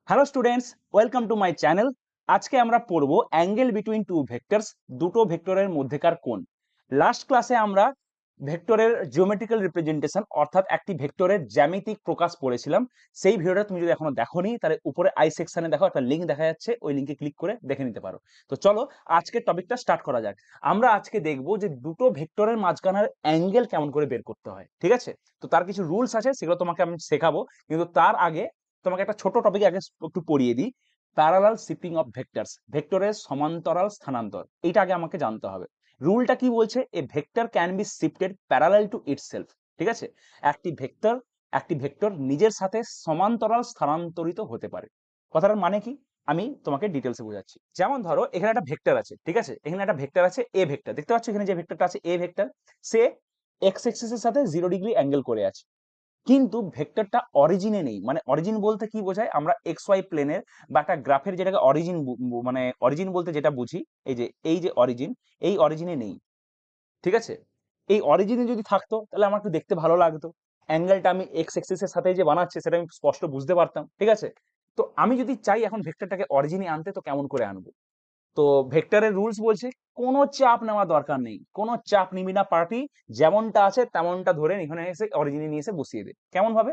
Hello students, welcome to my channel. আজকে আমরা পড়ব অ্যাঙ্গেল বিটুইন টু ভেক্টরস, দুটো ভেক্টরের মধ্যেকার কোণ। লাস্ট ক্লাসে আমরা ভেক্টরের জিওমেট্রিক্যাল রিপ্রেজেন্টেশন অর্থাৎ একটি ভেক্টরের জ্যামিতিক প্রকাশ পড়েছিলাম। সেই ভিডিওটা তুমি যদি এখনো দেখোনি তাহলে উপরে আই সেকশনে দেখো, একটা লিঙ্ক দেখা যাচ্ছে, ওই লিঙ্কে ক্লিক করে দেখে নিতে পারো। তো চলো আজকের টপিকটা স্টার্ট করা যাক। আমরা আজকে দেখব যে দুটো ভেক্টরের মাঝখানের অ্যাঙ্গেল কেমন করে বের করতে হয়, ঠিক আছে? তো তার কিছু রুলস আছে, সেগুলো তোমাকে আমি শেখাবো, কিন্তু তার আগে তোমাকে একটা ছোট টপিক আগে একটু পড়িয়ে দিই। প্যারালাল শিফটিং অফ ভেক্টরস, ভেক্টরের সমান্তরাল স্থানান্তর, এইটা আগে আমাকে জানতে হবে। রুলটা কি বলছে? এ vector can be shifted parallel to itself. ঠিক আছে, একটি ভেক্টর নিজের সাথে সমান্তরাল স্থানান্তরিত হতে পারে। কথাটার মানে কি আমি তোমাকে ডিটেলসে বোঝাচ্ছি। যেমন ধরো এখানে একটা ভেক্টর আছে, ঠিক আছে, এখানে একটা ভেক্টর আছে এ ভেক্টর, দেখতে পাচ্ছ এখানে যে ভেক্টরটা আছে এ ভেক্টর, সে এক্স এক্সিসের সাথে 0 ডিগ্রি অ্যাঙ্গেল করে আছে, কিন্তু ভেক্টরটা অরিজিনে নেই। মানে অরিজিন বলতে কি বোঝায়? আমরা এক্স ওয়াই প্লেনের বা একটা গ্রাফের যেটাকে অরিজিন, মানে অরিজিন বলতে যেটা বুঝি, এই যে অরিজিন, এই অরিজিনে নেই। ঠিক আছে, এই অরিজিনে যদি থাকতো তাহলে আমার একটু দেখতে ভালো লাগতো, অ্যাঙ্গেলটা আমি এক্স এক্সিসের সাথে যে বানাচ্ছে সেটা আমি স্পষ্ট বুঝতে পারতাম। ঠিক আছে, তো আমি যদি চাই এখন ভেক্টরটাকে অরিজিনে আনতে, তো কেমন করে আনবো? তো ভেক্টরের রুলস বলছে কোনো চাপ নেওয়া দরকার নেই, কোনো চাপ নিবি না পার্টি, যেমনটা আছে তেমনটা ধরে এখানে এসে অরিজিনে নিয়ে এসে বসিয়ে দে। কেমন ভাবে?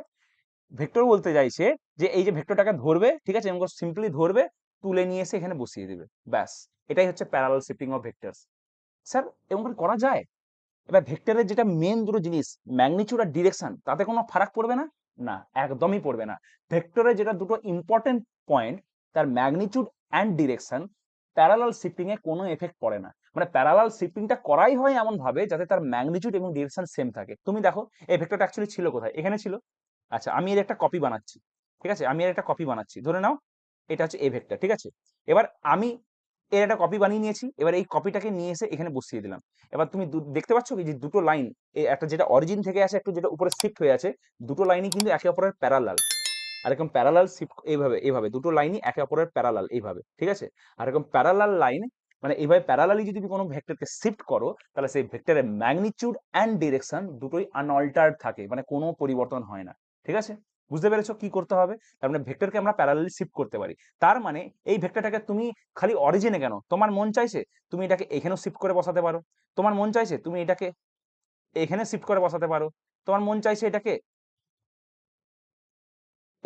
ভেক্টর বলতে চাইছে যে এই যে ভেক্টরটাকে ধরবে, ঠিক আছে, এরকম সিম্পলি ধরবে, তুলে নিয়ে এসে এখানে বসিয়ে দেবে, ব্যাস। এটাই হচ্ছে parallel shifting of vectors. Sir এরকম করে করা যায়? এবার ভেক্টরের যেটা মেন দুটো জিনিস, ম্যাগনিটিউড আর ডিরেকশন, তাতে কোনো ফারাক পড়বে না? না, একদমই পড়বে না। ভেক্টরের যেটা দুটো ইম্পর্টেন্ট পয়েন্ট, তার magnitude and direction, parallel shifting এ কোনো এফেক্ট পড়ে না। মানে প্যারালাল শিফটিংটা করাই হয় এমন ভাবে যাতে তার ম্যাগনিটিউড এবং ডিরেকশন সেম থাকে। তুমি দেখো এই ভেক্টরটা অ্যাকচুয়ালি ছিল কোথায়? এখানে ছিল। আচ্ছা, আমি এর একটা কপি বানাচ্ছি, ঠিক আছে, আমি এর একটা কপি বানাচ্ছি, ধরে নাও এটা হচ্ছে এ ভেক্টর, ঠিক আছে। এবার আমি এর একটা কপি বানিয়ে নিয়েছি, এবার এই কপিটাকে নিয়ে এসে এখানে বসিয়ে দিলাম। এবার তুমি দেখতে পাচ্ছ কি যে দুটো লাইন, একটা যেটা অরিজিন থেকে আসে, একটু যেটা উপরে শিফট হয়ে আছে, দুটো লাইনই কিন্তু একে অপরের প্যারালাল। আর এরকম প্যারালাল শিফট এইভাবে, এইভাবে দুটো লাইনই একে অপরের প্যারালাল এইভাবে, ঠিক আছে। আর এরকম প্যারালাল লাইন, মানে এইভাবে প্যারালালি যদি তুমি কোনো ভেক্টরকে শিফট করো, তাহলে সেই ভেক্টরের ম্যাগনিটিউড অ্যান্ড ডিরেকশন দুটোই আনঅল্টার্ড থাকে, মানে কোনো পরিবর্তন হয় না। ঠিক আছে, বুঝতে পেরেছো কি করতে হবে? তার মানে ভেক্টরকে আমরা প্যারালালি শিফট করতে পারি। তার মানে এই ভেক্টরটাকে তুমি খালি অরিজিনে কেন, তোমার মন চাইছে তুমি এটাকে এখানেও শিফট করে বসাতে পারো, তোমার মন চাইছে তুমি এটাকে এখানে শিফট করে বসাতে পারো, তোমার মন চাইছে এটাকে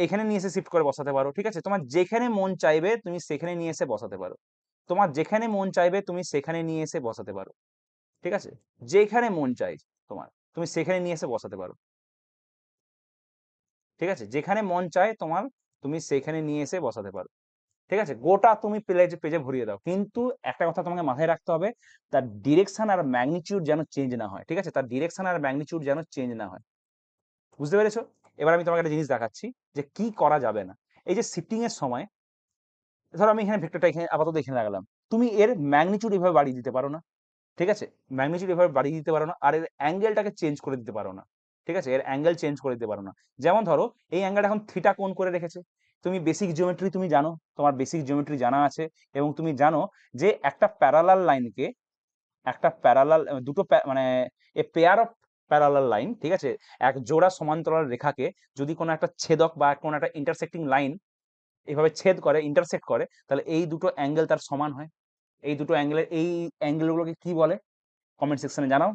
এখানে নিয়ে এসে শিফট করে বসাতে পারো। ঠিক আছে, তোমার যেখানে মন চাইবে তুমি সেখানে নিয়ে এসে বসাতে পারো, তোমার যেখানে মন চাইবে তুমি সেখানে নিয়ে এসে বসাতে পারো। ঠিক আছে, যেখানে মন চাই তোমার, তুমি সেখানে নিয়ে এসে বসাতে পারো। ঠিক আছে, যেখানে মন চায় তোমার, তুমি সেখানে নিয়ে এসে বসাতে পারো। ঠিক আছে, গোটা তুমি পেজে পেজে ভরিয়ে দাও, কিন্তু একটা কথা তোমাকে মাথায় রাখতে হবে, তার ডিরেকশন আর ম্যাগনিটিউড যেন চেঞ্জ না হয়। ঠিক আছে, তার ডিরেকশন আর ম্যাগনিটিউড যেন চেঞ্জ না হয়। বুঝতে পেরেছো? এবার আমি তোমাকে একটা জিনিস দেখাচ্ছি যে কি করা যাবে না। এই যে শিফটিং এর সময়, ধরো আমি এখানে ভেক্টরটা এখানে আপাতত এখানে রাখলাম, তুমি এর ম্যাগনিটিউড এভাবে বাড়িয়ে দিতে পারো না। ঠিক আছে, ম্যাগনিটিউড এভাবে বাড়িয়ে দিতে পারো না, আর এর অ্যাঙ্গেলটাকে চেঞ্জ করে দিতে পারো না। ঠিক আছে, এর অ্যাঙ্গেল চেঞ্জ করে দিতে পারো না। যেমন ধরো এই অ্যাঙ্গেলটা এখন থিটা কোণ করে রেখেছে, তুমি বেসিক জিওমেট্রি তুমি জানো, তোমার বেসিক জিওমেট্রি জানা আছে, এবং তুমি জানো যে একটা প্যারালাল লাইনকে, একটা প্যারালাল দুটো মানে a pair of parallel line, ঠিক আছে, এক জোড়া সমান্তরাল রেখাকে যদি কোনো একটা ছেদক বা কোনো একটা ইন্টারসেক্টিং লাইন এভাবে ছেদ করে, ইন্টারসেক্ট করে, তাহলে এই দুটো অ্যাঙ্গেল তার সমান হয়। এই দুটো অ্যাঙ্গেলের এই অ্যাঙ্গেলগুলোকে কি বলে? কমেন্ট সেকশনে জানাও।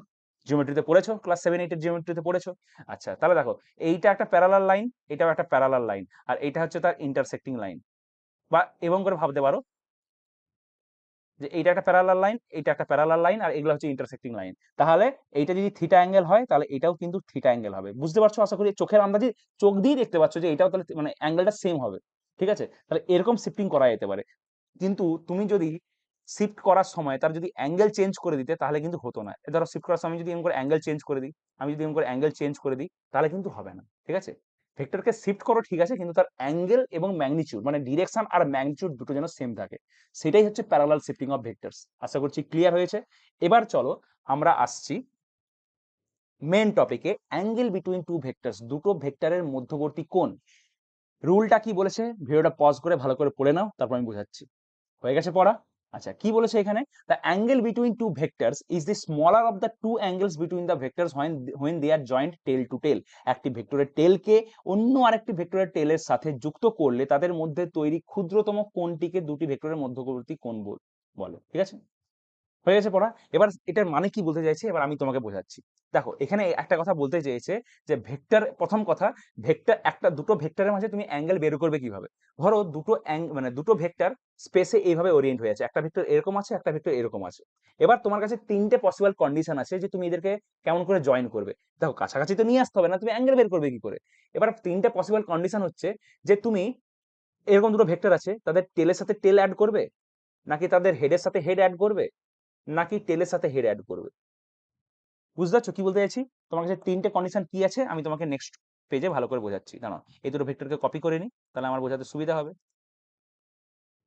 জিওমেট্রিতে পড়েছো, ক্লাস 7-8 এর জিওমেট্রিতে পড়েছো। আচ্ছা তাহলে দেখো, এইটা একটা প্যারালাল লাইন, এটাও একটা প্যারালাল লাইন, আর এইটা হচ্ছে তার ইন্টারসেক্টিং লাইন। বা এবং করে ভাবতে পারো যে এইটা একটা প্যারালাল লাইন, এইটা একটা প্যারালাল লাইন, আর এগুলো হচ্ছে ইন্টারসেক্টিং লাইন। তাহলে এইটা যদি থিটা অ্যাঙ্গেল হয়, তাহলে এটাও কিন্তু থিটা অ্যাঙ্গেল হবে। বুঝতে পারছো? আশা করি চোখের আন্দাজে, চোখ দিয়ে দেখতে পাচ্ছ যে এটাও তাহলে মানে অ্যাঙ্গেলটা সেম হবে। ঠিক আছে, তাহলে এরকম শিফটিং করা যেতে পারে। কিন্তু তুমি যদি শিফট করার সময় তার যদি অ্যাঙ্গেল চেঞ্জ করে দিতে, তাহলে কিন্তু হতো না। ধরো শিফট করার সময় যদি এরকম করে অ্যাঙ্গেল চেঞ্জ করে দিই, আমি যদি এরকম করে অ্যাঙ্গেল চেঞ্জ করে দিই, তাহলে কিন্তু হবে না। ঠিক আছে, ভেক্টরকে শিফট করো ঠিক আছে, কিন্তু তার অ্যাঙ্গেল এবং ম্যাগনিটিউড, মানে ডিরেকশন আর ম্যাগনিটিউড দুটো যেন সেম থাকে। সেটাই হচ্ছে প্যারালাল শিফটিং অফ ভেক্টরস। আশা করছি ক্লিয়ার হয়েছে। এবার চলো আমরা আসছি মেন টপিকে, অ্যাঙ্গেল বিটুইন টু ভেক্টরস, দুটো ভেক্টরের মধ্যবর্তী কোণ। রুলটা কি বলেছে ভিডিওটা পজ করে ভালো করে পড়ে নাও, তারপর আমি বোঝাচ্ছি। হয়ে গেছে পড়া? আচ্ছা কি বলেছে এখানে, the angle between two vectors is the smaller of the two angles between the vectors when they are joint tail to tail. একটি ভেক্টরের টেলকে অন্য আরেকটি ভেক্টরের টেলের সাথে যুক্ত করলে তাদের মধ্যে তৈরি ক্ষুদ্রতম কোণটিকে দুটি ভেক্টরের মধ্যবর্তী কোণ বলে। ঠিক আছে, হয়ে গেছে পড়া। এবার এটার মানে কি বলতে চাইছে এবার আমি তোমাকে বোঝাচ্ছি। দেখো এখানে একটা কথা বলতে চেয়েছে যে ভেক্টর, প্রথম কথা, ভেক্টর একটা দুটো ভেক্টরের মাঝে তুমি অ্যাঙ্গেল বের করবে কিভাবে। ধরো দুটো মানে দুটো ভেক্টর স্পেসে এইভাবে ওরিয়েন্ট হয়ে আছে, একটা ভেক্টর এরকম আছে, একটা ভেক্টর এরকম আছে। এবার তোমার কাছে তিনটে পসিবল কন্ডিশন আছে যে তুমি এদেরকে কেমন করে জয়েন করবে। দেখো কাছাকাছি তো নিয়ে আসতে হবে না, তুমি অ্যাঙ্গেল বের করবে কি করে। এবার তিনটে পসিবল কন্ডিশন হচ্ছে যে তুমি এরকম দুটো ভেক্টর আছে, তাদের টেলের সাথে টেল অ্যাড করবে, নাকি তাদের হেডের সাথে হেড অ্যাড করবে, নাকি টেলের সাথে হেড অ্যাড করবে। বুঝতে পারছো কি বলতে চাইছি? তোমার কাছে তিনটে কন্ডিশন কি আছে আমি তোমাকে নেক্সট পেজে ভালো করে বোঝাচ্ছি। দাঁড়াও এই দুটো ভেক্টরকে কপি করে নিই, তাহলে আমার বোঝাতে সুবিধা হবে।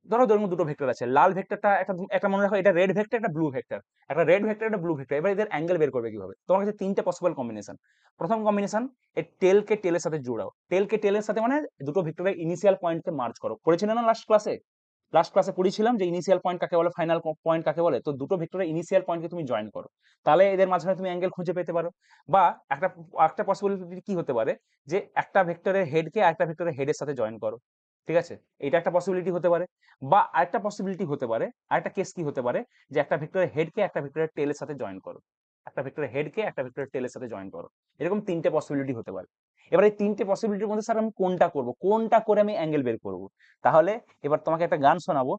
ধরো ধরুন দুটো ভেক্টর আছে, লাল ভেক্টরটা একটা একটা মনে রাখো, এটা রেড ভেক্টর, একটা ব্লু ভেক্টর, একটা রেড ভেক্টর, একটা ব্লু ভেক্টর। এবার এদের অ্যাঙ্গেল বের করবে কিভাবে। তোমার কাছে তিনটে পসিবল কম্বিনেশন। প্রথম কম্বিনেশন, এই টেলকে টেলের সাথে জোড়াও। টেলকে টেলের সাথে মানে দুটো ভেক্টরের ইনিশিয়াল পয়েন্টকে মার্জ করো। পড়েছিলে না লাস্ট ক্লাসে পড়েছিলাম যে ইনিশিয়াল পয়েন্ট কাকে বলে, ফাইনাল পয়েন্ট কাকে বলে। তো দুটো ভেক্টরের ইনিশিয়াল পয়েন্টকে তুমি জয়েন করো, তাহলে এদের মাঝখানে তুমি অ্যাঙ্গেল খুঁজে পেতে পারো। বা একটা একটা পসিবিলিটি কি হতে পারে, যে একটা ভেক্টরের হেডকে আরেকটা ভেক্টরের হেডের সাথে জয়েন করো। ঠিক আছে, এটা একটা পসিবিলিটি হতে পারে। বা আরেকটা পসিবিলিটি হতে পারে, আরেকটা কেস কি হতে পারে, যে একটা ভেক্টরের হেডকে একটা ভেক্টরের টেলের সাথে জয়েন করো, একটা ভেক্টরের হেডকে একটা ভেক্টরের টেলের সাথে জয়েন করো। এরকম তিনটে পসিবিলিটি হতে পারে। এবার এই তিনটে পসিবিলিটির মধ্যে স্যার আমি কোনটা করব, কোনটা করে আমি অ্যাঙ্গেল বের করব। তাহলে এবার তোমাকে একটা গান শোনাবো,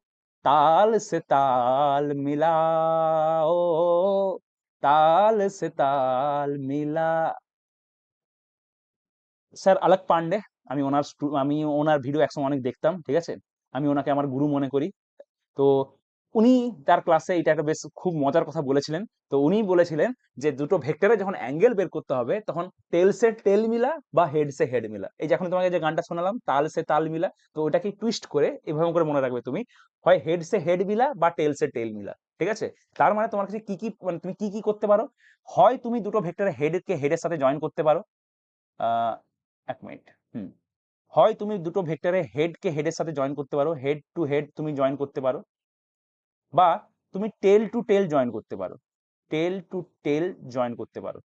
ताल से ताल मिलाओ, ताल से ताल मिला। স্যার আলেক পান্ডে, আমি ওনার ভিডিও একসময় অনেক দেখতাম। ঠিক আছে, আমি ওনাকে আমার গুরু মনে করি। তো উনি তার ক্লাসে এটা একটা বেশ খুব মজার কথা বলেছিলেন। তো উনি বলেছিলেন যে দুটো ভেক্টরে যখন অ্যাঙ্গেল বের করতে হবে তখন টেল সে টেল মিলা বা হেড সে হেড মিলা। এই যে এখন তোমাকে যে গানটা শোনালাম তাল সে তাল মিলা, তো ওটাকে টুইস্ট করে এভাবে করে মনে রাখবে তুমি, হয় হেড সে হেড মিলা বা টেল সে টেল মিলা। ঠিক আছে, তার মানে তোমার কাছে কি কি মানে তুমি কি কি করতে পারো। হয় তুমি দুটো ভেক্টরের হেডকে হেডের সাথে জয়েন করতে পারো, আহ এক মিনিট, হুম, হয় তুমি দুটো ভেক্টরের হেডকে হেডের সাথে জয়েন করতে পারো, হেড টু হেড তুমি জয়েন করতে পারো, বা তুমি টেল টু টেল জয়েন করতে পারো, টেল টু টেল জয়েন করতে পারো।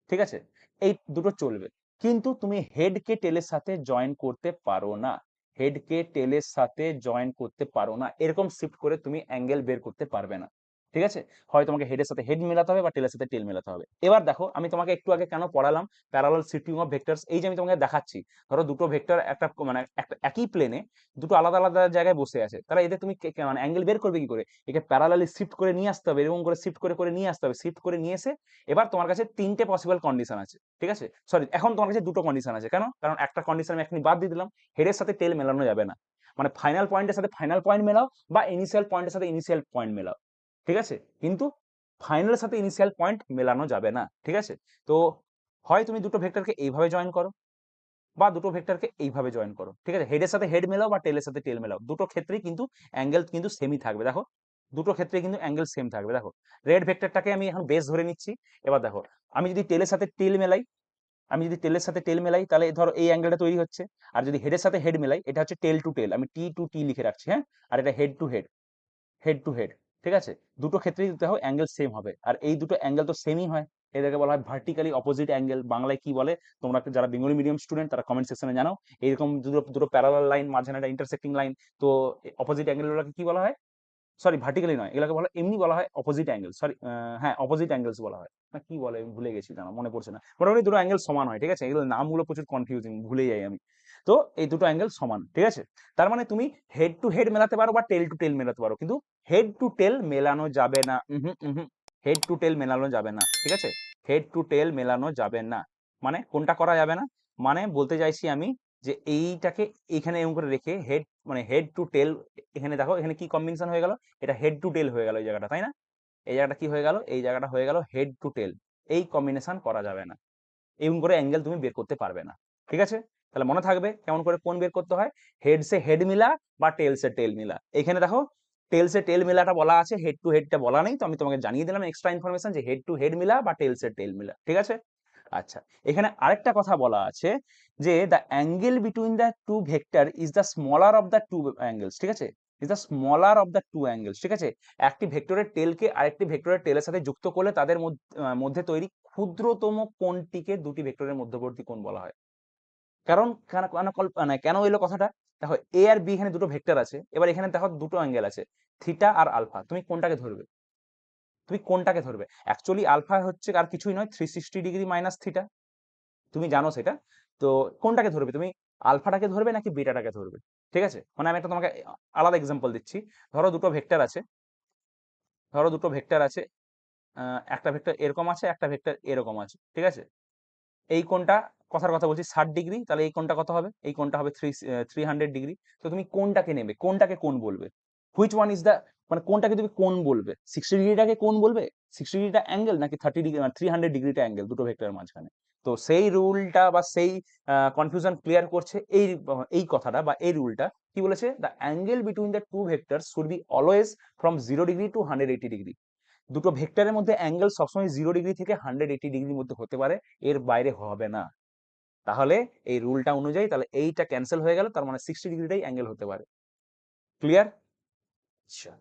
ঠিক আছে, এই দুটো চলবে। কিন্তু তুমি হেডকে টেলের সাথে জয়েন করতে পারো না, হেডকে টেলের সাথে জয়েন করতে পারো না, এরকম শিফট করে তুমি অ্যাঙ্গেল বের করতে পারবে না। ঠিক আছে, হয় তোমাকে হেডের সাথে হেড মেলাতে হবে বা টেলের সাথে টেল মেলাতে হবে। এবার দেখো আমি তোমাকে একটু আগে কেন পড়ালাম প্যারালাল শিফটিং অফ ভেক্টরস, এই যে আমি তোমাকে দেখাচ্ছি। ধরো দুটো ভেক্টর একটা মানে একটা একই প্লেনে দুটো আলাদা আলাদা জায়গায় বসে আছে, তাহলে এদের তুমি মানে অ্যাঙ্গেল বের করবে কি করে। একে প্যারালালি শিফট করে নিয়ে আসতে হবে, এরকম করে শিফট করে করে নিয়ে আসতে হবে, শিফট করে নিয়ে এসে এবার তোমার কাছে তিনটে পসিবল কন্ডিশন আছে। ঠিক আছে, সরি এখন তোমার কাছে দুটো কন্ডিশন আছে। কেন, কারণ একটা কন্ডিশন আমি এখনই বাদ দিয়ে দিলাম, হেডের সাথে টেল মেলানো যাবে না। মানে ফাইনাল পয়েন্টের সাথে ফাইনাল পয়েন্ট মেলাও বা ইনিশিয়াল পয়েন্টের সাথে ইনিশিয়াল পয়েন্ট মেলাও। ঠিক আছে, কিন্তু ফাইনালের সাথে ইনিশিয়াল পয়েন্ট মেলানো যাবে না। ঠিক আছে, তো হয় তুমি দুটো ভেক্টরকে এইভাবে জয়েন করো বা দুটো ভেক্টরকে এইভাবে জয়েন করো। ঠিক আছে, হেডের সাথে হেড মেলাও বা টেলের সাথে টেল মেলাও, দুটো ক্ষেত্রেই কিন্তু অ্যাঙ্গেল কিন্তু সেমই থাকবে। দেখো দুটো ক্ষেত্রে কিন্তু অ্যাঙ্গেল সেম থাকবে। দেখো রেড ভেক্টরটাকে আমি এখন বেস ধরে নিচ্ছি। এবার দেখো আমি যদি টেলের সাথে টেল মেলাই, আমি যদি টেলের সাথে টেল মেলাই তাহলে ধরো এই অ্যাঙ্গেলটা তৈরি হচ্ছে। আর যদি হেডের সাথে হেড মেলাই, এটা হচ্ছে টেল টু টেল, আমি টি টু টি লিখে রাখছি, হ্যাঁ। আর এটা head to head, head to head. ঠিক আছে, দুটো ক্ষেত্রেই দেখো অ্যাঙ্গেল সেম হবে, আর এই দুটো অ্যাঙ্গেল তো সেমই হয়। এদেরকে বলা হয় ভার্টিক্যালি অপোজিট অ্যাঙ্গেল। বাংলায় কি বলে তোমরা যারা বেঙ্গলি মিডিয়াম স্টুডেন্ট তারা কমেন্ট সেকশনে জানাও। এরকম দুটো দুটো প্যারালাল লাইন, মাঝখানে একটা ইন্টারসেক্টিং লাইন, তো অপোজিট অ্যাঙ্গেলগুলোকে কি বলা হয়, সরি ভার্টিক্যালি নয়, এগুলোকে বলা এমনি বলা হয় অপোজিট অ্যাঙ্গেল, সরি, হ্যাঁ অপোজিট অ্যাঙ্গেলস বলা হয়, না কি বলে আমি ভুলে গেছি, জানা মনে পড়ছে না। মোটামুটি দুটো অ্যাঙ্গেল সমান হয়। ঠিক আছে, এগুলো নামগুলো প্রচুর কনফিউজিং, ভুলে যাই আমি। তো এই দুটো অ্যাঙ্গেল সমান। ঠিক আছে, তার মানে তুমি হেড টু হেড মেলাতে পারো বা টেল টু টেল মেলাতে পারো, কিন্তু হেড টু টেল মেলানো যাবে না। হেড টু টেল মেলানো যাবে না। ঠিক আছে, হেড টু টেল মেলানো যাবে না। মানে কোনটা করা যাবে না, মানে বলতে চাইছি আমি যে এইটাকে এখানে এরকম করে রেখে হেড মানে হেড টু টেল, এখানে দেখো এখানে কি কম্বিনেশন হয়ে গেল, এটা হেড টু টেল হয়ে গেল এই জায়গাটা, তাই না। এই জায়গাটা কি হয়ে গেল, এই জায়গাটা হয়ে গেল হেড টু টেল। এই কম্বিনেশন করা যাবে না, এমন করে অ্যাঙ্গেল তুমি বের করতে পারবে না। ঠিক আছে, তাহলে মনে থাকবে কেমন করে কোন বের করতে হয়, হেড সে হেড মিলা বা টেল সে টেল মিলা। এখানে দেখো টেল সে টেল মিলাটা বলা আছে, হেড টু হেডটা বলা নেই, তো আমি তোমাকে জানিয়ে দিলাম এক্সট্রা ইনফরমেশন যে হেড টু হেড মিলা বা টেল সে টেল মিলা। ঠিক আছে, আচ্ছা এখানে আরেকটা কথা বলা আছে যে the angle between the two vector is the smaller of the two angles. ঠিক আছে, is the smaller of the two angles. ঠিক আছে, একটি ভেক্টরের টেলকে আরেকটি ভেক্টরের টেলের সাথে যুক্ত করলে তাদের মধ্যে তৈরি ক্ষুদ্রতম কোণটিকে দুটি ভেক্টরের মধ্যবর্তী কোণ বলা হয়। কারণ কেন কেন মানে কেন এলো কথাটা? দেখো এ আর বি এখানে দুটো ভেক্টর আছে, এবার এখানে দেখো দুটো অ্যাঙ্গেল আছে, থিটা আর আলফা। তুমি কোনটাকে ধরবে? তুমি কোনটাকে ধরবে? অ্যাকচুয়ালি আলফা হচ্ছে আর কিছুই নয় 360 ডিগ্রি মাইনাস থিটা, তুমি জানো সেটা। তো কোনটাকে ধরবে তুমি? আলফাটাকে ধরবে নাকি বিটাটাকে ধরবে? ঠিক আছে, মানে আমি একটা তোমাকে আলাদা এক্সাম্পল দিচ্ছি। ধরো দুটো ভেক্টর আছে, ধরো দুটো ভেক্টর আছে, একটা ভেক্টর এরকম আছে, একটা ভেক্টর এরকম আছে। ঠিক আছে, এই কোণটা, কথার কথা বলছি 60 ডিগ্রি, তাহলে এই কোণটা কত হবে? এই কোণটা হবে 300 ডিগ্রি। তো তুমি কোনটাকে নেবে, কোনটাকে কোণ বলবে? হুইচ ওয়ান ইজ দ্য, মানে কোনটাকে তুমি কোণ বলবে? 60 ডিগ্রিটাকে কোণ বলবে? 60 ডিগ্রিটা অ্যাঙ্গেল নাকি 30 ডিগ্রি 300 ডিগ্রিটা অ্যাঙ্গেল দুটো ভেক্টরের মাঝখানে? তো সেই রুলটা বা সেই কনফিউশন ক্লিয়ার করছে এই কথাটা বা এই রুলটা। কি বলেছে? The angle between the two vectors should be always from 0 degree to 180 degree. দুটো ভেক্টরের মধ্যে অ্যাঙ্গেল সবসময় 0 ডিগ্রি থেকে 180 ডিগ্রির মধ্যে হতে পারে, এর বাইরে হবে না। তাহলে এই রুলটা অনুযায়ী তাহলে এইটা ক্যান্সেল হয়ে গেল, তার মানে 60 ডিগ্রিটাই অ্যাঙ্গেল হতে পারে। ক্লিয়ার? আচ্ছা,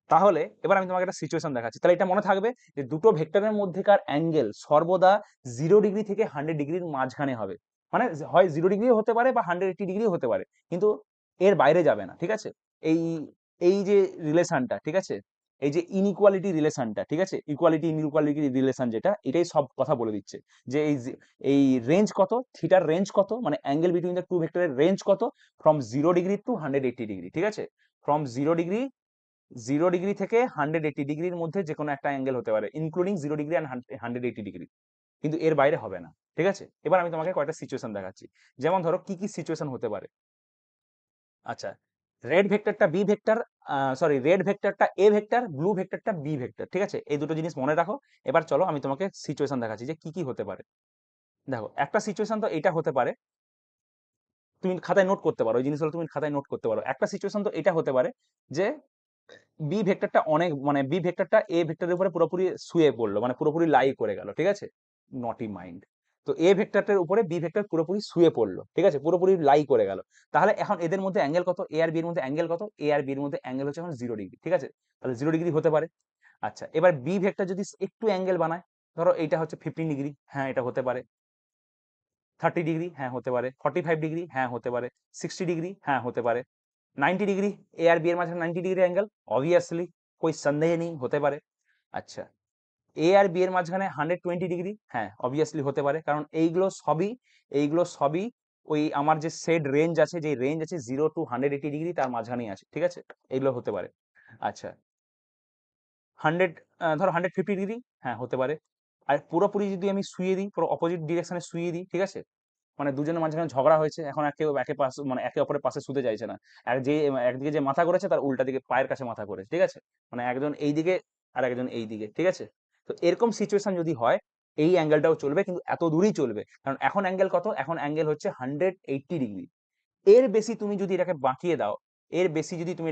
তাহলে এবার আমি তোমাকে একটা সিচুয়েশন দেখাচ্ছি, তাহলে এটা মনে থাকবে যে দুটো ভেক্টরের মধ্যেকার অ্যাঙ্গেল সর্বদা 0 ডিগ্রি থেকে 100 ডিগ্রির মাঝখানে হবে। মানে হয় 0 ডিগ্রিও হতে পারে বা 180 ডিগ্রিও হতে পারে, কিন্তু এর বাইরে যাবে না। ঠিক আছে, এই এই যে রিলেশনটা, ঠিক আছে, এই যে ইনইকুয়ালিটি রিলেশনটা, ঠিক আছে, ইকুয়ালিটি ইনইকুয়ালিটি রিলেশন যেটা, এটাই সব কথা বলে দিচ্ছে যে এই রেঞ্জ কত, থিটার রেঞ্জ কত, মানে অ্যাঙ্গেল বিটুইন দ্য টু ভেক্টরের রেঞ্জ কত, ফ্রম 0 ডিগ্রি টু 180 ডিগ্রি। ঠিক আছে, ফ্রম 0 ডিগ্রি থেকে 180 ডিগ্রির মধ্যে যে কোনো একটা অ্যাঙ্গেল হতে পারে, ইনক্লুডিং 0 ডিগ্রি অ্যান্ড 180 ডিগ্রি, কিন্তু এর বাইরে হবে না। ঠিক আছে, এবার আমি তোমাকে কয়েকটা সিচুয়েশন দেখাচ্ছি। যেমন ধরো কি কি সিচুয়েশন হতে পারে। আচ্ছা, রেড ভেক্টরটা বি ভেক্টর, সরি রেড ভেক্টরটা এ ভেক্টর, ব্লু ভেক্টরটা বি ভেক্টর। ঠিক আছে, এই দুটো জিনিস মনে রাখো। এবার চলো আমি তোমাকে সিচুয়েশন দেখাচ্ছি যে কি কি হতে পারে। দেখো একটা সিচুয়েশন তো এটা হতে পারে, তুমি খাতায় নোট করতে পারো, ওই জিনিসগুলো তুমি খাতায় নোট করতে পারো। একটা সিচুয়েশন তো এটা হতে পারে যে বি ভেক্টরটা অনেক, মানে বি ভেক্টরটা এ ভেক্টরের উপরে পুরোপুরি শুয়ে পড়লো, মানে পুরোপুরি লাই করে গেল। ঠিক আছে, নটি মাইন্ড। তো এ ভেক্টরটার উপরে বি ভেক্টর পুরোপুরি শুয়ে পড়লো, ঠিক আছে, পুরোপুরি লাই করে গেল। তাহলে এখন এদের মধ্যে অ্যাঙ্গেল কত? এ আর বি এর মধ্যে অ্যাঙ্গেল কত? এ আর বি এর মধ্যে অ্যাঙ্গেল হচ্ছে এখন 0 ডিগ্রি। ঠিক আছে, তাহলে 0 ডিগ্রি হতে পারে। আচ্ছা, এবার বি ভেক্টর যদি একটু অ্যাঙ্গেল বানায়, ধরো এইটা হচ্ছে 15 ডিগ্রি, হ্যাঁ এটা হতে পারে। 30 ডিগ্রি, হ্যাঁ হতে পারে। 45 ডিগ্রি, হ্যাঁ হতে পারে। 60 ডিগ্রি, হ্যাঁ হতে পারে। 90 ডিগ্রি, এ আর বি এর মাঝখানে 90 ডিগ্রি অ্যাঙ্গেল, অবভিয়াসলি कोई সন্দেহ নেই হতে পারে। আচ্ছা, এ আর বি এর মাঝখানে 120 ডিগ্রি, হ্যাঁ অবভিয়াসলি হতে পারে, কারণ এইগুলো সবই ওই আমার যে সেড রেঞ্জ আছে, যে রেঞ্জ আছে 0 টু 180 ডিগ্রি, তার মাঝখানেই আছে। ঠিক আছে, এইগুলো হতে পারে। আচ্ছা, 100, ধরো 150 ডিগ্রি, হ্যাঁ হতে পারে। আর পুরোপুরি যদি আমি শুয়ে দিই, পুরো অপোজিট ডিরেকশনে শুয়ে দিই, ঠিক আছে, মানে দুজনের মাঝখানে ঝগড়া হয়েছে, এখন একে পাশে, মানে একে অপরের পাশে শুতে চাইছে না। একদিকে যে মাথা করেছে তার উল্টা দিকে পায়ের কাছে মাথা করেছে। ঠিক আছে, মানে একজন এই দিকে আর একজন এই দিকে। ঠিক আছে, তো এরকম সিচুয়েশন যদি হয়, এই অ্যাঙ্গেলটাও চলবে, কিন্তু এত দূরই চলবে, কারণ এখন অ্যাঙ্গেল কত? এখন অ্যাঙ্গেল হচ্ছে 180 ডিগ্রি। এর বেশি তুমি যদি এটাকে বাঁকিয়ে দাও, এর বেশি যদি তুমি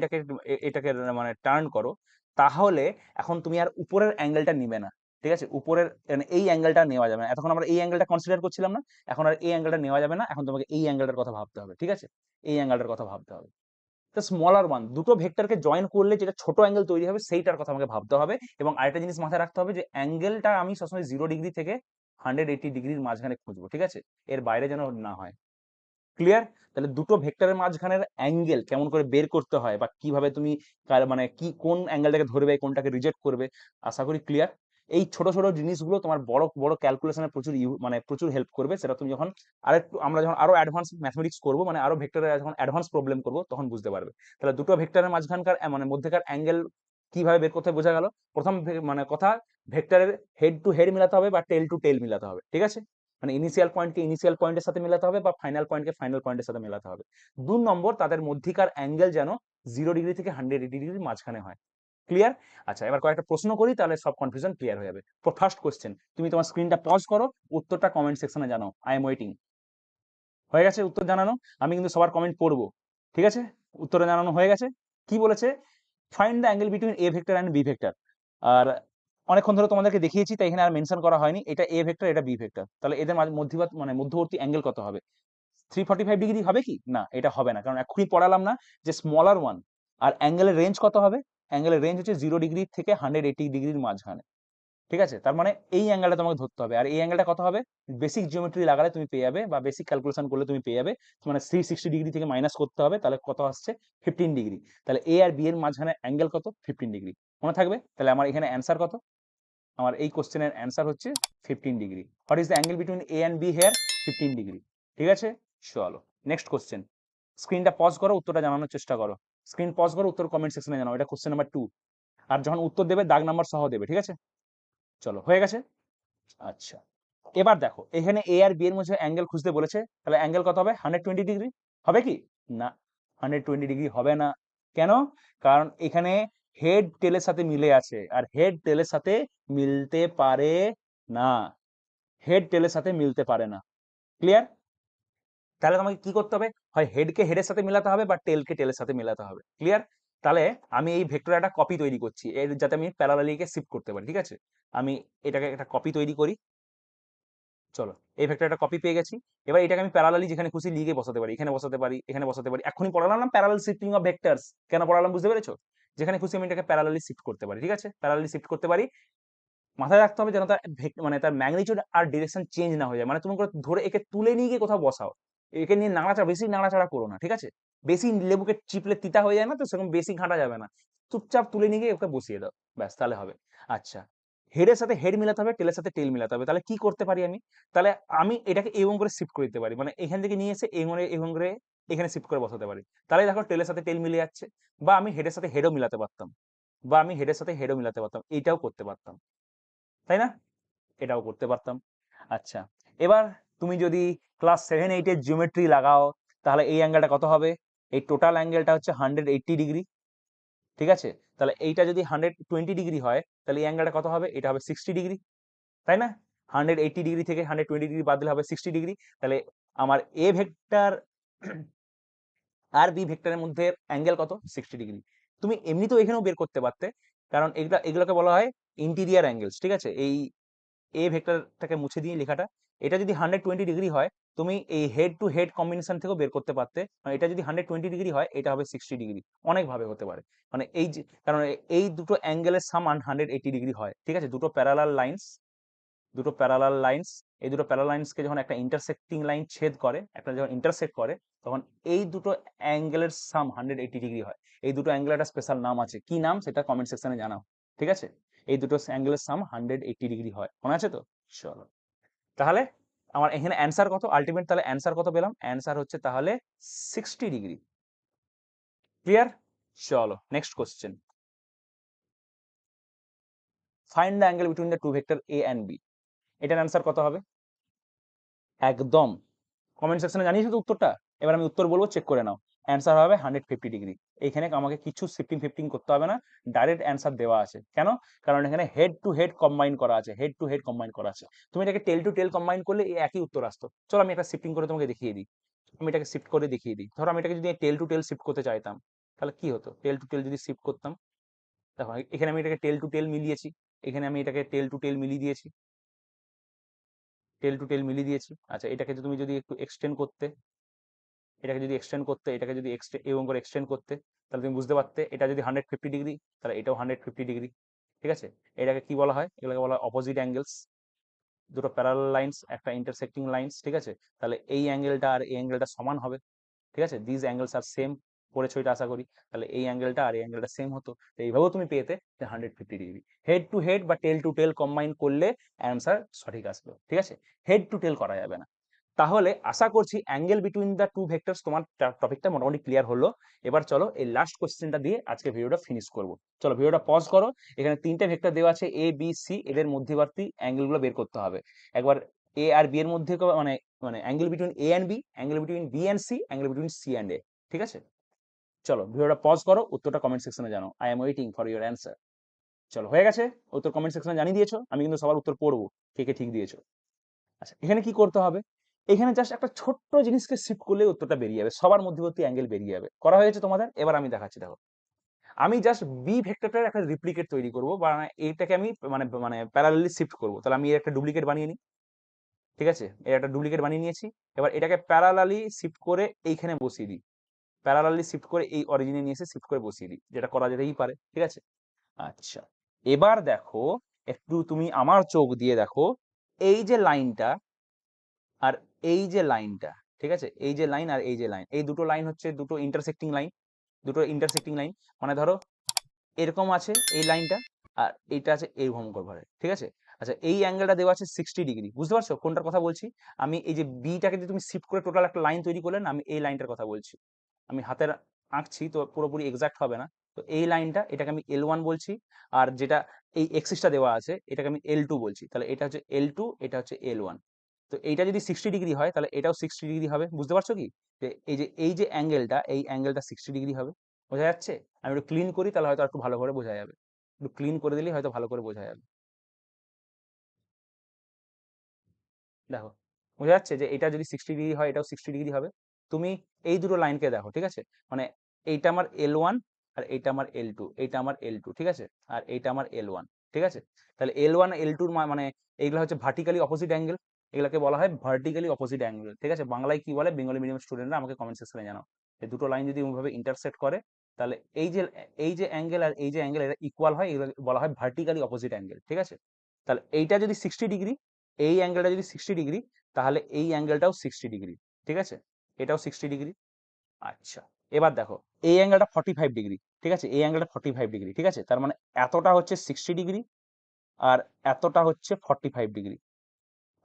এটাকে মানে টার্ন করো, তাহলে এখন তুমি আর উপরের অ্যাঙ্গেলটা নিবে না। ঠিক আছে, উপরের মানে এই অ্যাঙ্গেলটা নেওয়া যাবে না। এতক্ষণ আমরা এই অ্যাঙ্গেলটা কনসিডার করছিলাম না, এখন আর এই অ্যাঙ্গেলটা নেওয়া যাবে না, এখন তোমাকে এই অ্যাঙ্গেলটার কথা ভাবতে হবে। ঠিক আছে, এই অ্যাঙ্গেলটার কথা ভাবতে হবে। তো স্মলার ওয়ান, দুটো ভেক্টরকে জয়েন করলে যেটা ছোট অ্যাঙ্গেল তৈরি হবে, সেইটার কথা আমাকে ভাবতে হবে। এবং আরেকটা জিনিস মাথায় রাখতে হবে যে অ্যাঙ্গেলটা আমি সবসময় 0 ডিগ্রি থেকে 180 ডিগ্রির মাঝখানে খুঁজবো। ঠিক আছে, এর বাইরে যেন না হয়। ক্লিয়ার? তাহলে দুটো ভেক্টরের মাঝখানের অ্যাঙ্গেল কেমন করে বের করতে হয়, বা কিভাবে তুমি মানে কি কোন অ্যাঙ্গেলটাকে ধরবে, কোনটাকে রিজেক্ট করবে, আশা করি ক্লিয়ার। এই ছোট ছোট জিনিসগুলো তোমার বড় বড় ক্যালকুলেশনে প্রচুর মানে প্রচুর হেল্প করবে, সেটা তুমি যখন আমরা যখন আরো অ্যাডভান্স ম্যাথমেটিক্স করবো, মানে আরো ভেক্টরের যখন অ্যাডভান্স প্রবলেম করবো, তখন বুঝতে পারবে। তাহলে দুটো ভেক্টরের মাঝখানকার মানে মধ্যেকার অ্যাঙ্গেল কিভাবে বের করতে হয় বোঝা গেল। প্রথম মানে কথা, ভেক্টরের হেড টু হেড মিলাতে হবে বা টেল টু টেল মিলাতে হবে। ঠিক আছে, মানে ইনিশিয়াল পয়েন্টকে ইনিশিয়াল পয়েন্টের সাথে মেলাতে হবে বা ফাইনাল পয়েন্টকে ফাইনাল পয়েন্টের সাথে মেলাতে হবে। 2 নম্বর, তাদের মধ্যিকার অ্যাঙ্গেল যেন 0 ডিগ্রি থেকে 180 ডিগ্রির মাঝখানে হয়। ক্লিয়ার? আচ্ছা, এবার কয়েকটা প্রশ্ন করি, তাহলে সব কনফিউশন ক্লিয়ার হয়ে যাবে। ফার্স্ট কোশ্চেন, তুমি তোমার স্ক্রিনটা পজ করো, উত্তরটা কমেন্ট সেকশনে জানাও। I am waiting. হয়ে গেছে উত্তর জানানো? আমি কিন্তু সবার কমেন্ট পড়বো। ঠিক আছে, উত্তরে জানানো হয়ে গেছে। কি বলেছে? Find the angle between A vector and B vector. আর অনেকক্ষণ ধরে তোমাদেরকে দেখিয়েছি, তাই এখানে আর মেনশন করা হয়নি। এটা এ ভেক্টর, এটা বি ভেক্টর, তাহলে এদের মানে মধ্যবর্তী অ্যাঙ্গেল কত হবে? 345 ডিগ্রি হবে কি না? এটা হবে না, কারণ এক্ষুনি পড়ালাম না যে স্মলার ওয়ান, আর অ্যাঙ্গেলের রেঞ্জ কত হবে? অ্যাঙ্গেলের রেঞ্জ হচ্ছে 0 ডিগ্রি থেকে 180 ডিগ্রির মাঝখানে। ঠিক আছে, তার মানে এই অ্যাঙ্গেলটা তোমাকে ধরতে হবে। আর এই অ্যাঙ্গেলটা কত হবে? বেসিক জিওমেট্রি লাগালে তুমি পেয়ে যাবে, বা বেসিক ক্যালকুলেশন করলে তুমি পেয়ে যাবে। মানে 360 ডিগ্রি থেকে মাইনাস করতে হবে, তাহলে কত আসছে? 15 ডিগ্রি। তাহলে এ আর বি এর মাঝখানে অ্যাঙ্গেল কত? 15 ডিগ্রি। মনে থাকবে? তাহলে আমার এখানে অ্যান্সার কত? আমার এই কোশ্চেনের অ্যান্সার হচ্ছে 15 degree. What is the angle between A and be here? 15 degree. ঠিক আছে, চলো নেক্সট কোশ্চেন। স্ক্রিনটা পজ করো, উত্তরটা জানানোর চেষ্টা করো। স্ক্রিন পজ করো, উত্তর কমেন্ট সেকশনে জানাও। এটা কোশ্চেন নাম্বার 2। আর যখন উত্তর দেবে দাগ নাম্বার সহ দেবে, ঠিক আছে? চলো, হয়ে গেছে। আচ্ছা, এবার দেখো এখানে এ আর বি এর মধ্যে অ্যাঙ্গেল খুঁজতে বলেছে, তাহলে অ্যাঙ্গেল কত হবে? 120 ডিগ্রি হবে কি? না, 120 ডিগ্রি হবে না। কেন? কারণ এখানে হেড টেলের সাথে মিলে আছে, আর হেড টেলের সাথে মিলতে পারে না। হেড টেলের সাথে মিলতে পারে না। ক্লিয়ার? তাহলে তোমাকে কি করতে হবে? হয় হেডকে হেডের সাথে মেলাতে হবে, বা টেলকে টেলের সাথে মেলাতে হবে। ক্লিয়ার? তাহলে আমি এই ভেক্টর একটা কপি তৈরি করছি, এর যাতে আমি প্যারালালিকে শিফট করতে পারি। ঠিক আছে, আমি এটাকে একটা কপি তৈরি করি। চলো, এই ভেক্টর একটা কপি পেয়ে গেছি। এবার এটাকে আমি প্যারালালি যেখানে খুশি লিগে বসাতে পারি, এখানে বসাতে পারি, এখানে বসাতে পারি। এখনই পড়ালাম না প্যারালাল শিফটিং অফ ভেক্টরস, কেন পড়ালাম বুঝতে পেরেছো? যেখানে খুশি আমি এটাকে প্যারালালি শিফট করতে পারি। ঠিক আছে, প্যারালালি শিফট করতে পারি। মাথায় রাখতে হবে যেন তার মানে তার ম্যাগনিটিউড আর ডিরেকশন চেঞ্জ না হয়ে যায়। মানে তুমি করে ধরে একে তুলে নিয়ে গিয়ে কোথাও বসাও, একে নিয়ে নাড়াচাড়া, বেশি নাড়াচাড়া করো না। ঠিক আছে, বেশি লেবুকে চিপলে তিতা হয়ে যায় না, তো সেরকম বেশি ঘাঁটা যাবে না। চুপচাপ তুলে নিয়ে গিয়ে ওকে বসিয়ে দাও, ব্যাস তাহলে হবে। আচ্ছা, হেডের সাথে হেড মিলাতে হবে, টেলের সাথে টেল মিলাতে হবে। তাহলে কি করতে পারি আমি? তাহলে আমি এটাকে এরকম করে শিফট করে দিতে পারি, মানে এখান থেকে নিয়ে এসে এরকম করে এখানে শিফট করে বসাতে পারি। তাহলে দেখো টেলের সাথে টেল মিলে যাচ্ছে। বা আমি হেডের সাথে হেডও মিলাতে পারতাম, বা আমি হেডের সাথে হেডও মিলাতে পারতাম, এইটাও করতে পারতাম, তাই না? এটাও করতে পারতাম। আচ্ছা, এবার তুমি যদি ক্লাস 7-8 এর জিওমেট্রি লাগাও, তাহলে এই অ্যাঙ্গেলটা কত হবে? এই টোটাল অ্যাঙ্গেলটা হচ্ছে 180 ডিগ্রি। ঠিক আছে, তাহলে এইটা যদি 120 ডিগ্রি হয়, তাহলে এই অ্যাঙ্গেলটা কত হবে? এটা হবে 60 ডিগ্রি, তাই না? 180 ডিগ্রি থেকে 120 ডিগ্রি বাদ দিলে হবে 60 ডিগ্রি। তাহলে আমার এ ভেক্টর আর বি ভেক্টরের মধ্যে অ্যাঙ্গেল কত? 60 ডিগ্রি। তুমি এমনিতেও এখানেও বের করতে পারতে, কারণ এগুলোকে বলা হয় ইন্টিরিয়ার অ্যাঙ্গেলস। ঠিক আছে, এই এ ভেক্টরটাকে মুছে দিয়ে লেখাটা, এটা যদি 120 ডিগ্রি হয়, তুমি এই হেড টু হেড কম্বিনেশন থেকেও বের করতে পারতে। মানে এটা যদি 120 ডিগ্রি হয়, এটা হবে 60 ডিগ্রি। অনেক ভাবে হতে পারে, মানে এই যে কারণ এই দুটো অ্যাঙ্গেলের সমান 180 ডিগ্রি হয়। ঠিক আছে, দুটো প্যারালাল লাইন্স, দুটো প্যারালাল লাইন্স, এই দুটো প্যারালাল লাইন্সকে যখন একটা ইন্টারসেক্টিং লাইন ছেদ করে, একটা যখন ইন্টারসেক্ট করে, তখন এই দুটো অ্যাঙ্গেলের সাম 180 ডিগ্রি হয়। এই দুটো অ্যাঙ্গেলের একটা স্পেশাল নাম আছে, কি নাম সেটা কমেন্ট সেকশনে জানাও। ঠিক আছে, এই দুটো অ্যাঙ্গেলের সাম 180 ডিগ্রি হয়, মনে আছে তো? চলো, তাহলে আমার এখানে অ্যান্সার কত আলটিমেট? তাহলে অ্যান্সার কত পেলাম? অ্যান্সার হচ্ছে তাহলে 60 ডিগ্রি। ক্লিয়ার? চলো next question. Find the angle between the two vector A and B. এটার অ্যান্সার কত হবে? একদম কমেন্ট সেকশনে জানিয়েছো তো উত্তরটা? এবার আমি উত্তর বলবো, চেক করে নাও। অ্যান্সার হবে 150 ডিগ্রি। এইখানে আমাকে কিছু শিফটিং ফিফটিং করতে হবে না, ডাইরেক্ট অ্যান্সার দেওয়া আছে। কেন? কারণ এখানে হেড টু হেড কম্বাইন করা আছে, হেড টু হেড কম্বাইন করা আছে। তুমি এটাকে টেল টু টেল কম্বাইন করলে এই একই উত্তর আসতো। চলো আমি একটা শিফটিং করে তোমাকে দেখিয়ে দিই। আমি এটাকে শিফট করে দেখিয়ে দিই। ধরো আমি এটাকে যদি টেল টু টেল শিফট করতে চাইতাম, তাহলে কি হতো? টেল টু টেল যদি শিফট করতাম, দেখো এখানে আমি এটাকে টেল টু টেল মিলিয়েছি, এখানে আমি এটাকে টেল টু টেল মিলিয়ে দিয়েছি, টেল টু টেল মিলিয়ে দিয়েছি। আচ্ছা, এটাকে তুমি যদি একটু এক্সটেন্ড করতে, এটাকে যদি এক্সটেন্ড করতে, এটাকে যদি এরকম করে এক্সটেন্ড করতে, তাহলে তুমি বুঝতে পারতে এটা যদি 150 ডিগ্রি, তাহলে এটাও 150 ডিগ্রি। ঠিক আছে, এটাকে কি বলা হয়? এগুলোকে বলা হয় অপোজিট অ্যাঙ্গেলস। দুটো প্যারালাল লাইন্স, একটা ইন্টারসেক্টিং লাইন্স। ঠিক আছে, তাহলে এই অ্যাঙ্গেলটা আর এই অ্যাঙ্গেলটা সমান হবে। ঠিক আছে, দিস অ্যাঙ্গেলস আর সেম, পড়েছো এটা আশা করি। তাহলে এই অ্যাঙ্গেলটা আর এই অ্যাঙ্গেলটা সেম হতো, তো এইভাবেও তুমি পেতে 150 ডিগ্রি। হেড টু হেড বা টেল টু টেল কম্বাইন করলে অ্যান্সার সঠিক আসবে। ঠিক আছে, হেড টু টেল করা যাবে না। তাহলে আশা করছি angle between the two vectors তোমার টপিকটা মোটামুটি ক্লিয়ার হলো। এবার চলো এই লাস্ট কোশ্চেনটা দিয়ে আজকে ভিডিওটা ফিনিশ করব। চলো ভিডিওটা পজ করো। এখানে তিনটে ভেক্টর দেওয়া আছে এ বি সি, এদের মধ্যবর্তী অ্যাঙ্গেলগুলো বের করতে হবে। একবার এ আর বি এর মধ্যে মানে মানে angle between A and B, angle between B and C, angle between C and A. ঠিক আছে, চলো ভিডিওটা পজ করো, উত্তরটা কমেন্ট সেকশনে জানাও। I am waiting for your answer. চলো, হয়ে গেছে? উত্তর কমেন্ট সেকশনে জানিয়ে দিয়েছো, আমি কিন্তু সবার উত্তর পড়বো, কে কে ঠিক দিয়েছো। আচ্ছা, এখানে কি করতে হবে? এখানে জাস্ট একটা ছোট্ট জিনিসকে শিফট করলে উত্তরটা বেরিয়ে যাবে, সবার মধ্যবর্তী অ্যাঙ্গেল বেরিয়ে যাবে। করা হয়েছে তোমাদের? এবার আমি দেখাচ্ছি, দেখো। আমি জাস্ট বি ভেক্টরটার একটা রিপ্লিকেট তৈরি করব, বা এইটাকে আমি মানে মানে প্যারালালি শিফট করব। তাহলে আমি এর একটা ডুপ্লিকেট বানিয়ে নিই। ঠিক আছে, এর একটা ডুপ্লিকেট বানিয়ে নিয়েছি। এবার এটাকে প্যারালালি শিফট করে এইখানে বসিয়ে দিই, প্যারালালি শিফট করে এই অরিজিনে নিয়ে এসে শিফট করে বসিয়ে দিই, যেটা করা যেতেই পারে, ঠিক আছে। আচ্ছা, এবার দেখো, একটু তুমি আমার চোখ দিয়ে দেখো, এই যে লাইনটা আর এই যে লাইনটা, ঠিক আছে, এই যে লাইন আর এই যে লাইন, এই দুটো লাইন হচ্ছে দুটো ইন্টারসেক্টিং লাইন। দুটো ইন্টারসেক্টিং লাইন মানে ধরো এরকম আছে এই লাইনটা, আর এইটা আছে এইরকম করে, ঠিক আছে। আচ্ছা, এই অ্যাঙ্গেলটা দেওয়া আছে 60 ডিগ্রি, বুঝতে পারছো কোনটার কথা বলছি? আমি এই যে বিটাকে যদি তুমি শিফট করে টোটাল একটা লাইন তৈরি করলে না, আমি এই লাইনটার কথা বলছি। আমি হাতের আঁকছি তো পুরোপুরি এক্সাক্ট হবে না। তো এই লাইনটা, এটাকে আমি L1 বলছি, আর যেটা এই এক্সিসটা দেওয়া আছে এটাকে আমি L2 বলছি। তাহলে এটা হচ্ছে L2, এটা হচ্ছে L1। তো এইটা যদি 60 ডিগ্রি হয় তাহলে এটাও 60 ডিগ্রি হবে, বুঝতে পারছো কি? যে এই যে অ্যাঙ্গেলটা, এই অ্যাঙ্গেলটা 60 ডিগ্রি হবে, বোঝা যাচ্ছে? আমি একটু ক্লিন করি তাহলে হয়তো একটু ভালো করে বোঝা যাবে। একটু ক্লিন করে দিলেই হয়তো ভালো করে বোঝা যাবে। দেখো, বোঝা যাচ্ছে যে এটা যদি 60 ডিগ্রি হয় এটাও 60 ডিগ্রি হবে। তুমি এই দুটো লাইনকে দেখো, ঠিক আছে, মানে এইটা আমার L1 আর এইটা আমার L2, এইটা আমার L2, ঠিক আছে, আর এইটা আমার L1, ঠিক আছে। তাহলে L1 L2 মানে এইগুলো হচ্ছে ভার্টিক্যালি অপোজিট অ্যাঙ্গেল, এগুলোকে বলা হয় ভার্টিক্যালি অপোজিট অ্যাঙ্গেল, ঠিক আছে। বাংলায় কি বলে বেঙ্গলি মিডিয়াম স্টুডেন্টরা আমাকে কমেন্ট সেকশনে জানাও। এই দুটো লাইন যদি ওইভাবে ইন্টারসেক্ট করে তাহলে এই যে অ্যাঙ্গেল আর এই যে অ্যাঙ্গেল এটা ইকুয়াল হয়, এগুলো বলা হয় ভার্টিক্যালি অপোজিট অ্যাঙ্গেল, ঠিক আছে। তাহলে এইটা যদি 60 ডিগ্রি, এই অ্যাঙ্গেলটা যদি 60 ডিগ্রি, তাহলে এই অ্যাঙ্গেলটাও 60 ডিগ্রি, ঠিক আছে, এটাও 60 ডিগ্রি। আচ্ছা, এবার দেখো, এই অ্যাঙ্গেলটা 45 ডিগ্রি, ঠিক আছে, এই অ্যাঙ্গেলটা 45 ডিগ্রি, ঠিক আছে। তার মানে এতটা হচ্ছে 60 ডিগ্রি আর এতটা হচ্ছে 45 ডিগ্রি।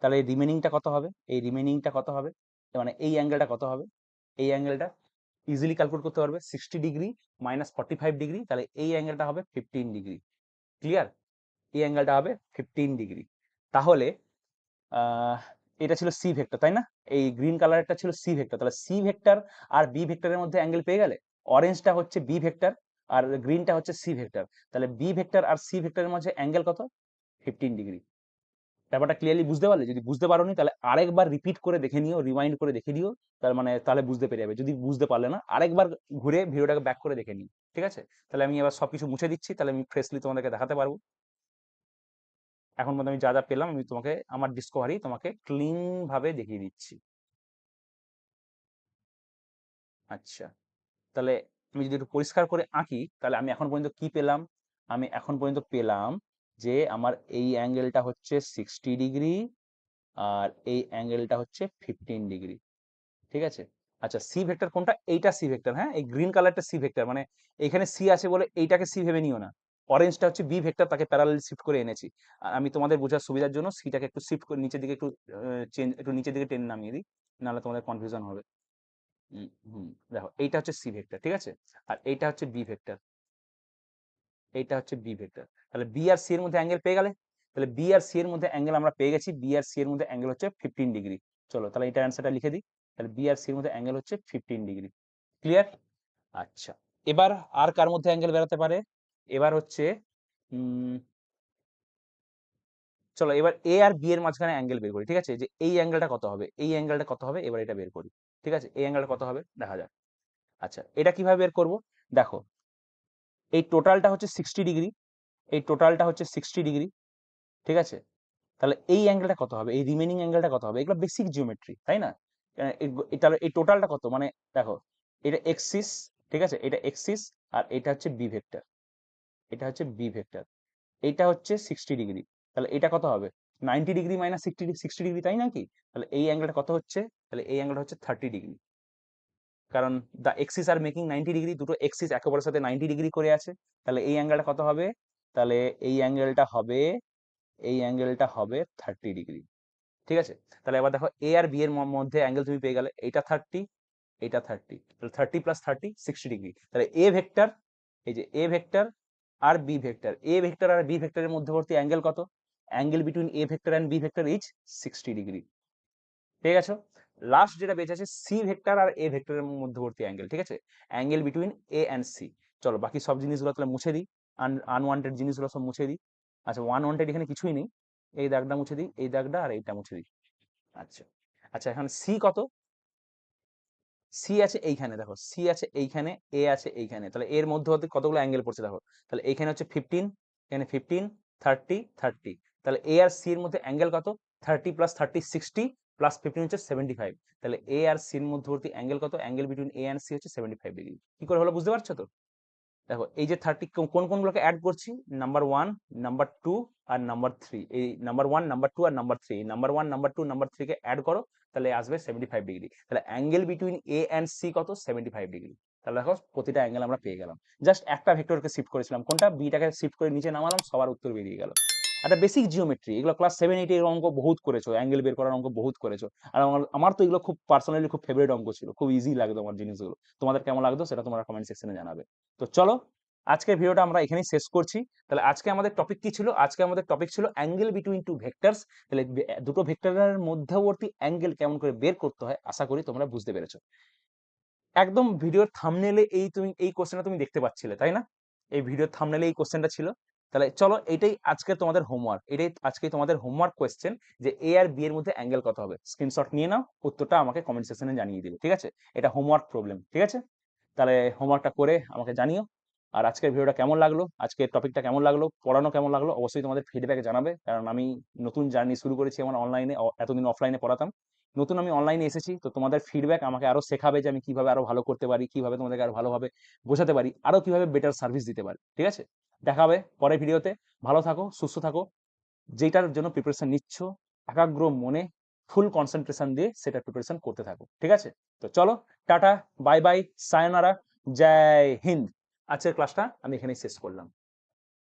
তাহলে এই রিমেনিংটা কত হবে? এই রিমেনিংটা কত হবে? মানে এই অ্যাঙ্গেলটা কত হবে? এই অ্যাঙ্গেলটা ইজিলি ক্যালকুলেট করতে পারবে, 60 ডিগ্রি মাইনাস 45 ডিগ্রি, তাহলে এই অ্যাঙ্গেলটা হবে 15 ডিগ্রি। ক্লিয়ার? এই অ্যাঙ্গেলটা হবে 15 ডিগ্রি। তাহলে আহ এটা ছিল সি ভেক্টর, তাই না? এই গ্রিন কালারটা ছিল সি ভেক্টর। তাহলে সি ভেক্টর আর বি ভেক্টরের মধ্যে অ্যাঙ্গেল পেয়ে গেলে। অরেঞ্জটা হচ্ছে বি ভেক্টর আর গ্রিনটা হচ্ছে সি ভেক্টর। তাহলে বি ভেক্টর আর সি ভেক্টরের মধ্যে অ্যাঙ্গেল কত? 15 ডিগ্রি। ব্যাপারটা ক্লিয়ারলি বুঝতে পারলে? যদি বুঝতে পারোনি তাহলে আরেকবার রিপিট করে দেখে নিও, রিমাইন্ড করে দেখে দিও, তার মানে তাহলে বুঝতে পেরে যাবে। যদি বুঝতে পারলে না, আরেকবার ঘুরে ভিডিওটাকে ব্যাক করে দেখে নিও, ঠিক আছে। তাহলে আমি এবার সবকিছু মুছে দিচ্ছি, তাহলে আমি ফ্রেশলি তোমাদেরকে দেখাতে পারবো। এখন পর্যন্ত আমি যা যা পেলাম আমি তোমাকে আমার ডিসকভারি তোমাকে ক্লিন ভাবে দেখিয়ে দিচ্ছি। আচ্ছা, তাহলে আমি যদি একটু পরিষ্কার করে আঁকি তাহলে আমি এখন পর্যন্ত কি পেলাম? আমি এখন পর্যন্ত পেলাম যে আমার এই অ্যাঙ্গেলটা হচ্ছে 60 ডিগ্রি আর এই অ্যাঙ্গেলটা হচ্ছে 15 ডিগ্রি, ঠিক আছে। আচ্ছা, সি ভেক্টর কোনটা? এইটা সি ভেক্টর, হ্যাঁ, এই গ্রিন কালারটা সি ভেক্টর, মানে এখানে সি আছে বলে এইটাকে সি ভেবে নিও না। অরেঞ্জটা হচ্ছে বি ভেক্টর, তাকে প্যারালাল শিফট করে এনেছি। আর আমি তোমাদের বোঝার সুবিধার জন্য সিটাকে একটু শিফট করে নিচের দিকে একটু চেঞ্জ, একটু নিচের দিকে টেনে নামিয়ে দিই, নাহলে তোমাদের কনফিউশন হবে। হুম, দেখো এইটা হচ্ছে সি ভেক্টর, ঠিক আছে, আর এইটা হচ্ছে বি ভেক্টর, এইটা হচ্ছে বি ভেক্টর। তাহলে বি আর সি এর মধ্যে অ্যাঙ্গেল পেয়ে গেলে। তাহলে বি আর সি এর মধ্যে অ্যাঙ্গেল আমরা পেয়ে গেছি, বি আর সি এর মধ্যে অ্যাঙ্গেল হচ্ছে 15 ডিগ্রি। চলো তাহলে এটা অ্যান্সারটা লিখে দিই। তাহলে বি আর সি এর মধ্যে অ্যাঙ্গেল হচ্ছে 15 ডিগ্রি। ক্লিয়ার? আচ্ছা, এবার আর কার মধ্যে অ্যাঙ্গেল বেরোতে পারে? এবার হচ্ছে উম চলো এবার এ আর বি এর মাঝখানে অ্যাঙ্গেল বের করি, ঠিক আছে, যে এই অ্যাঙ্গেলটা কত হবে, এই অ্যাঙ্গেলটা কত হবে, এবার এটা বের করি, ঠিক আছে, এই অ্যাঙ্গেলটা কত হবে দেখা যাক। আচ্ছা, এটা কিভাবে বের করব? দেখো, এই টোটালটা হচ্ছে 60 ডিগ্রি, এই টোটালটা হচ্ছে 60 ডিগ্রি, ঠিক আছে। তাহলে এই অ্যাঙ্গেলটা কত হবে, এই রিমেনিং অ্যাঙ্গেলটা কত হবে? এগুলো বেসিক জিওমেট্রি, তাই না? তাহলে এই টোটালটা কত, মানে দেখো, এটা এক্সিস, ঠিক আছে, এটা এক্সিস আর এটা হচ্ছে বি ভেক্টর, এটা হচ্ছে বি ভেক্টর, এইটা হচ্ছে 60 ডিগ্রি। তাহলে এটা কত হবে? 90 ডিগ্রি মাইনাস 60 ডিগ্রি, তাই নাকি? তাহলে এই অ্যাঙ্গেলটা কত হচ্ছে? তাহলে এই অ্যাঙ্গেলটা হচ্ছে 30 ডিগ্রি। কারণ the axis are making 90 degree, দুটো এক্সিস একে অপরের সাথে 90 ডিগ্রি করে আছে। তাহলে এই অ্যাঙ্গেলটা কত হবে? তাহলে এই অ্যাঙ্গেলটা হবে, এই অ্যাঙ্গেলটা হবে 30 ডিগ্রি, ঠিক আছে। তাহলে এবার দেখো, এ আর বি এর মধ্যে অ্যাঙ্গেল তুমি পেয়ে গেলে, এইটা 30, এইটা 30, তাহলে 30 প্লাস 30 60 ডিগ্রি। তাহলে এ ভেক্টর, এই যে এ ভেক্টর আর বি ভেক্টর, এ ভেক্টর আর বি ভেক্টরের মধ্যবর্তী অ্যাঙ্গেল কত? Angle between A vector and B vector is 60 degree. ঠিক আছে। লাস্ট যেটা বেঁচে আছে সি ভেক্টর আর এ ভেক্টরের মধ্যবর্তী অ্যাঙ্গেল, ঠিক আছে, angle between A and C. চলো বাকি সব জিনিসগুলো তাহলে মুছে দিই, আনওয়ান্টেড জিনিসগুলো সব মুছে দিই। আচ্ছা, ওয়ান্টেড এখানে কিছুই নেই, এই দাগটা মুছে দিই, এই দাগটা আর এইটা মুছে দিই। আচ্ছা, আচ্ছা, এখন সি কত? সি আছে এইখানে, দেখো সি আছে এইখানে, এ আছে এইখানে, তাহলে এর মধ্যে হতে কতগুলো অ্যাঙ্গেল পড়ছে দেখো। তাহলে এইখানে হচ্ছে 15, এখানে 15, 30, 30, তাহলে এ আর সি এর মধ্যে অ্যাঙ্গেল কত? 30 প্লাস 30 60, প্লাস 15 হচ্ছে 75। তাহলে এ আর সির মধ্যবর্তী অ্যাঙ্গেল কত? Angle between A and C হচ্ছে 75 ডিগ্রি। কি করে হলো বুঝতে পারছো তো? দেখো এই যে 30 কোন কোনগুলোকে অ্যাড করছি, নাম্বার 1, নাম্বার 2 আর নাম্বার 3। এই নাম্বার 1, নাম্বার 2 আর নাম্বার 3, নাম্বার 1, নাম্বার 2, নাম্বার 3 কে অ্যাড করো, তাহলে আসবে 75 ডিগ্রি। তাহলে angle between A and C কত? 75 ডিগ্রি। তাহলে দেখো প্রতিটা অ্যাঙ্গেল আমরা পেয়ে গেলাম। জাস্ট একটা ভেক্টরকে শিফট করেছিলাম, কোনটা? বিটাকে শিফট করে নিচে নামালাম, সবার উত্তর বেরিয়ে গেল। একটা বেসিক জিওমেট্রি, এগুলো ক্লাস 7 8 এর অঙ্ক বহুত করেছো, অ্যাঙ্গেল বের করার অঙ্ক বহুত করেছো। আর আমার তো এগুলো খুব পার্সোনালি খুব ফেভারিট অঙ্ক ছিল, খুব ইজি লাগতো আমার জিনিসগুলো। তোমাদের কেমন লাগতো সেটা তোমরা কমেন্ট সেকশনে জানাবে। তো চলো, আজকের ভিডিওটা আমরা এখানেই শেষ করছি। তাহলে আজকে আমাদের টপিক কি ছিল? আজকে আমাদের টপিক ছিল অ্যাঙ্গেল বিটুইন টু ভেক্টরস। তাহলে দুটো ভেক্টরের মধ্যবর্তী অ্যাঙ্গেল কেমন করে বের করতে হয়, আশা করি তোমরা বুঝতে পেরেছো। একদম ভিডিওর থাম্বনেলে এই কোশ্চেনটা তুমি দেখতে পাচ্ছিলে, তাই না? এই ভিডিওর থাম্বনেলে এই কোশ্চেনটা ছিল। তাহলে চলো, এটাই আজকে তোমাদের হোমওয়ার্ক, এটাই আজকে তোমাদের হোমওয়ার্ক কোশ্চেন, যে এ আর বি এর মধ্যে অ্যাঙ্গেল কত হবে। স্ক্রিনশট নিয়ে নাও, উত্তরটা আমাকে কমেন্ট সেকশনে জানিয়ে দিবে, ঠিক আছে? এটা হোমওয়ার্ক প্রবলেম, ঠিক আছে? তাহলে হোমওয়ার্কটা করে আমাকে জানিও। আর আজকের ভিডিওটা কেমন লাগলো, আজকের টপিকটা কেমন লাগলো, পড়ানো কেমন লাগলো, অবশ্যই তোমাদের ফিডব্যাক জানাবে। কারণ আমি নতুন জার্নি শুরু করেছি আমার অনলাইনে, এতদিন অফলাইনে পড়াতাম, নতুন আমি অনলাইনে এসেছি। তো তোমাদের ফিডব্যাক আমাকে আরো শেখাবে যে আমি কিভাবে আরো ভালো করতে পারি, কিভাবে তোমাদেরকে আরো ভালোভাবে বোঝাতে পারি, আরো কিভাবে বেটার সার্ভিস দিতে পারি, ঠিক আছে? দেখা হবে পরের ভিডিওতে। ভালো থাকো, সুস্থ থাকো, যেটার জন্য প্রিপারেশন নিচ্ছ একাগ্র মনে ফুল কনসেন্ট্রেশন দিয়ে সেটা প্রিপারেশন করতে থাকো, ঠিক আছে? তো চলো, টাটা, বাই বাই, সায়োনারা, জয় হিন্দ। আজকের ক্লাসটা আমি এখানেই শেষ করলাম।